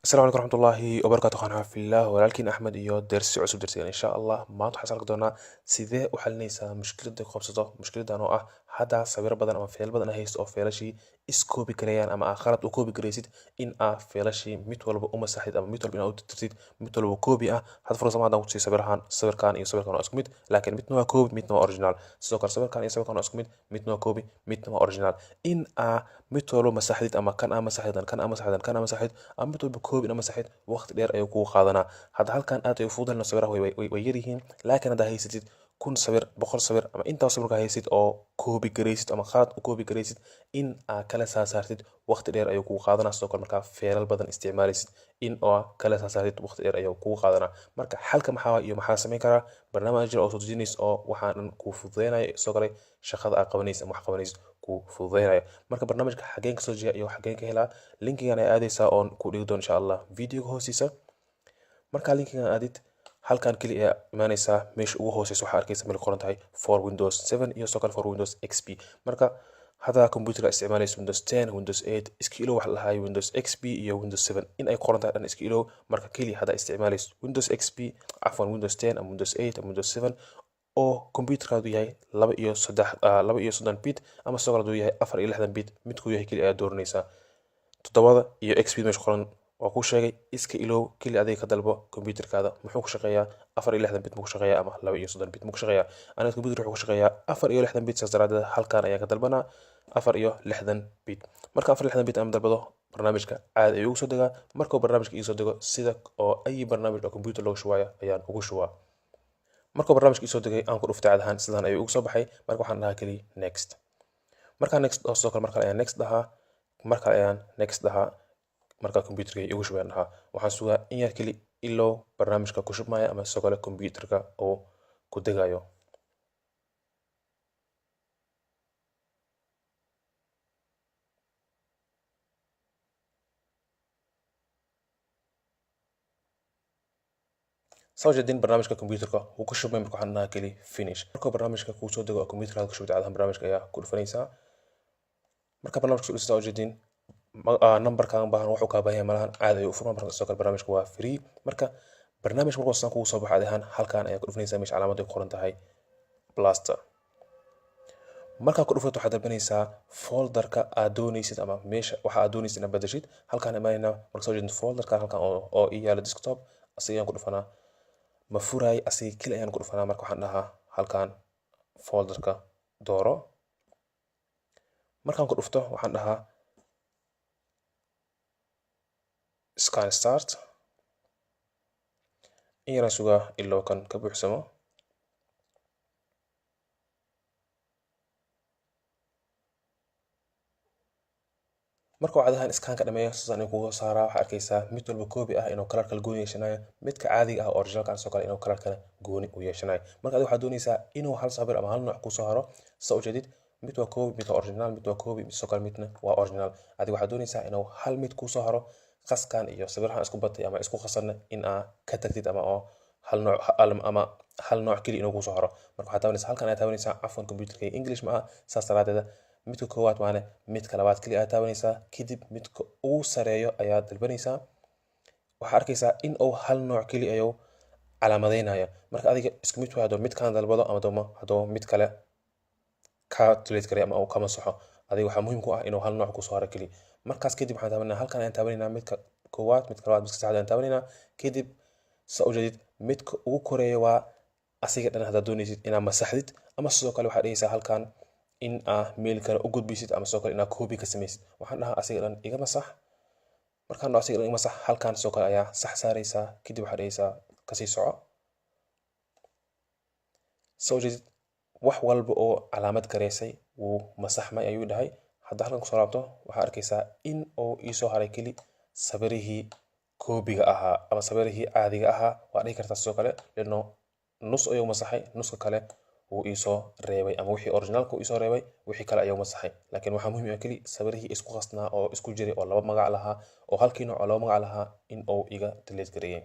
السلام عليكم ورحمة الله وبركاته. أخواننا في الله ولكن أحمد iyo dersi cusub dersigan insha Allah maanta waxaan arki doonaa sidee u xalinaysaa mushkilada ku qabsato mushkiladan oo ah hadda sawir badan ama feel badan haysto oo feelashii iskoobi karayaan ama khalad u koobi karaysid in feelashii mid walba u masaxid ama mid walba inaad u tirtirtid mid walba koobi hadda fursad maanta ku sii sawirkan iyo sawirkan waa isku mid laakiin midna waa koobi midna waa original sidoo kale sawirkan iyo sawirkan waa isku mid midna waa koobi midna waa original in mid walba masaxid ama kan masaxid kan masaxid kan masaxid ama mid walba koobi masaxid waqti dheer ayuu kugu qaadanaa hadda halkan aad ay u fududahay sawiraha way yar yihiin laakiin hadda haysatid kun sawir boqol sawir ama intaa sawirka haysid oo koobi garaysid ama khalad u koobi garaysid in kala saartid waqti dheer ayuu kugu qaadanaa sidoo kale markaa feelal badan isticmaalaysid in kala saartid waqti dheer ayuu kugu qaadanaa marka xalka maxaa iyo maxaa samayn karaa barnaamij oo soo dejinaysa oo waxaan ku fududeynaya soo galay shaqada aad qabanaysid ama wax qabanaysid ku fududeynaya marka barnaamijka xageen ka soo jeeya iyo xageen ka helaa linkigan ay aadaysaa oon ku dhigi doono insha Allah videoga hoostiisa marka linkigan aadid halkan kaliya imaanaysaa meesha ugu hooseysa waxaa arkaysa meel qoran tahay for Windows 7 iyo soo kale for Windows XP marka hada computerka isticmaalaysa Windows 10 Windows 8 iska ilow waxa la hayo Windows XP iyo Windows 7 in ay qoran tahay dhan iska ilow marka kaliya hada isticmaalaysa Windows XP afwan Windows 10 ama Windows 8 ama Windows 7 oo computerkaadu yahay 2 iyo 3 bit ama soo kale yahay 4 iyo 6 bit midku yahay kaliya aad dooranaysaa 7 iyo XP meesha qoran waa ku sheegay iska ilow kaliya adiga ka dalbo computerkaada muxuu ku shaqeeyaa 4 iyo 6 bit muxuu ku shaqeeyaa ama 2 iyo 3 bit muxuu ku shaqeeyaa aniga computer wuxuu ku shaqeeyaa 4 iyo 6 bit saas daraadeed halkan ayaan ka dalbanaa 4 iyo 6 bit marka 4 iyo 6 bit aan dalbado barnaamijka aad ayuu soo degaa marka barnaamijka ii soo dego sida oo ay barnaamij oo computer loo shubayo ayaan ugu shubaa marka barnaamijka ii soo degay aan ku dhuftay cad ahaan sidaan ayuu ugu soo baxay marka waxaan dhahaa kaliya next marka next oo soo kale marka ayaan next dhahaa marka ayaan next dhahaa marka computerka igu shubaan dhahaa waxaan sugaa in yar kaliya ilaa barnaamijka ku shubmaya ama soo kale computerka oo ku degayo soo jeedin barnaamijka computerka uu ku shubmay marka waxaan dhahaa kaliya finish marka barnaamijka ku soo dego computerka ku shubtay cadahan barnaamijka ayaa ku dhufanaysaa marka barnaamijka soo jeedin numberkan baahan wuxuu ka baahan malahan aad ay u furmaan marka soo kale barnaamijku waa free marka barnaamijka markuu soo soo baxay ahaan halkan ayaa ku dhufanaysaa meesha calaamad ay qoran tahay blaster marka ku dhufato waxaad dalbanaysaa folderka aad doonaysid ama meesha waxa aad doonaysid inaad bedeshid halkan imaanayna marka soo jeedin folderka halkan oo yaala desktop asigaan ku dhufanaa ma furay asiga kaliya ayaan ku dhufanaa marka waxaan dhahaa halkan folderka dooro markaan ku dhufto waxaan dhahaa scan start in yara sugaa ilaa kan ka buuxsamo marka wacdahan scan ka dhameeyo sidaan ay kugu saaraa waxa arkaysaa mid walba koobi inuu kalar kala gooni yeeshanayo midka caadiga original kan soo kale inuu kalar kala gooni u yeeshanayo marka adiga waxaad doonaysaa inuu hal sabir ama hal nooc ku soo haro soo ujeedid mid waa koobi mid waa original mid waa koobi mid soo kale midna waa original adiga waxaad doonaysaa inuu hal mid ku soo haro qaskan iyo sawirahan isku batay ama isku qasanna in ka tagtid ama hal nooc kaliya inuu ku soo haro marka waxaad taabanaysaa halkan aad taabanaysaa afwan computerka English ma saas daraadeed midka koowaad waana midka labaad kaliya aad taabanaysaa kadib midka ugu sareeyo ayaa dalbanaysaa waxa arkaysaa in uu hal nooc kaliya ayuu calaamadeynaya marka adiga isku mid waado mid kan dalbado ama hadoo mid kale ka delete karay ama uu kama saxo adiga waxa muhiim ku inuu hal nooc ku soo haro kaliya markaas kadib waxaan taabanaa halkan ayaan taabanaa midka koowaad midka labaad midka saddexaad ayaan taabanaa kadib soo jeedid midka ugu koreeyo waa asiga dhan hada doonaysid inaad masaxdid ama sidoo kale waxaad dhigaysaa halkan in mail kale u gudbisid ama sidoo kale inaad copy ka samaysid waxaan dhahaa asiga dhan iga masax markaan dhaho asiga dhan iga masax halkan sidoo kale ayaa sax saaraysaa kadib waxaad dhigaysaa kasii soco soo jeedid wax walba oo calaamad gareysay wuu masaxmay ayuu dhahay hadda halkan kusoo laabto waxaa arkaysaa in uu ii soo haray keli sawirihii koobiga ahaa ama sawirihii caadiga ahaa waa dhihi kartaa sidoo kale lano nus ayuu masaxay nuska kale wuu ii soo reebay ama wixii originalka uu ii soo reebay wixii kale ayuu masaxay laakiin waxaa muhiim ah keli sawirihii isku qasnaa oo isku jiray oo laba magac lahaa oo halkii nooc oo laba magac lahaa in uu iga delete gareeyay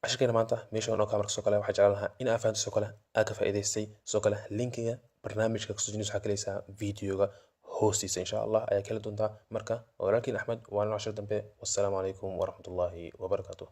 cashirkeena maanta meeshaan oo kamarka soo kale waxaan jeclaan lahaa in aad fahanto soo kale aad ka faa'iidaystay soo kale linkiga barnaamijka kasoo jinaysa waxaa kalaysaa videoga hoostiisa insha allah ayaa kala doontaa. Marka walaalkiin Axmed waa noo cashir dambe. Wassalaamu calaykum waraxmatullaahi wabarakaatuh.